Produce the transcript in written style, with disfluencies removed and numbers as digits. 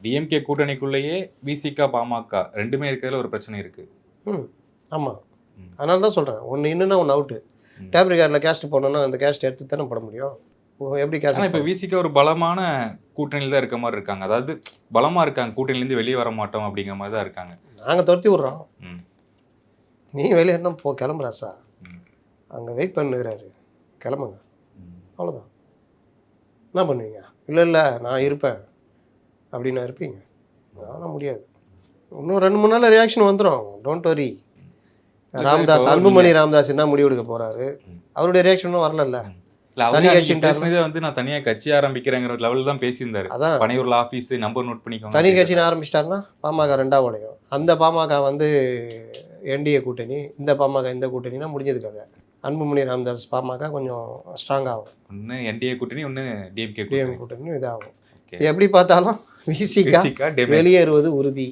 DMK கூட்டணிக்குள்ளேயே விசிக, பாமக 2மே இருக்கிறதுல ஒரு பிரச்சனை இருக்கு. ஆமாம், அதனால தான் சொல்கிறேன். ஒன்று இன்னுன்னா ஒன்று அவுட்டு. டேப் ரிகார்டில் கேஸ்ட் போடணுன்னா அந்த கேஸ்ட் எடுத்து தானே போட முடியும். எப்படி கேஸ்ட்? ஆனால் இப்போ விசிக ஒரு பலமான கூட்டணியில் தான் இருக்க மாதிரி இருக்காங்க. அதாவது பலமாக இருக்காங்க, கூட்டணியிலேருந்து வெளியே வர மாட்டோம் அப்படிங்கிற மாதிரி தான் இருக்காங்க. நாங்கள் துரத்தி விட்றோம், நீ வெளியேறினா போ, கிளம்புறாசா, அங்கே வெயிட் பண்ணுகிறாரு, கிளம்புங்க, அவ்வளோதான். என்ன பண்ணுவீங்க? இல்லை நான் இருப்பேன் அப்படின்னா இருப்பீங்க? அதெல்லாம் முடியாது. இன்னும் 2-3 நாளில் ரியாக்ஷன் வந்துடும், டோன்ட் வரி. ராமதாஸ், அன்புமணி ராமதாஸ் என்ன முடிவு எடுக்க போகிறாரு, அவருடைய ரியாக்ஷனும் வரல. தனி கட்சி பேசினதே வந்து நான் தனியாக கட்சி ஆரம்பிக்கிறேங்கிற லெவலில் தான் பேசியிருந்தாரு. அதான் பனையூரில் ஆஃபீஸ் நம்பர் நோட் பண்ணிக்கோங்க. தனி கட்சின்னு ஆரம்பிச்சிட்டாருன்னா பாமக 2ஆ உடையும். அந்த பாமக வந்து என்டிஏ கூட்டணி, இந்த பாமக இந்த கூட்டணினா முடிஞ்சது கதை. அன்புமணி ராமதாஸ் பாமக கொஞ்சம் ஸ்ட்ராங் ஆகும். ஒன்று என்டிஏ கூட்டணி, ஒன்று டிஎம்கே கூட்டணி இதாகும். எப்படி பார்த்தாலும் விசிக வெளியேறுவது உறுதி.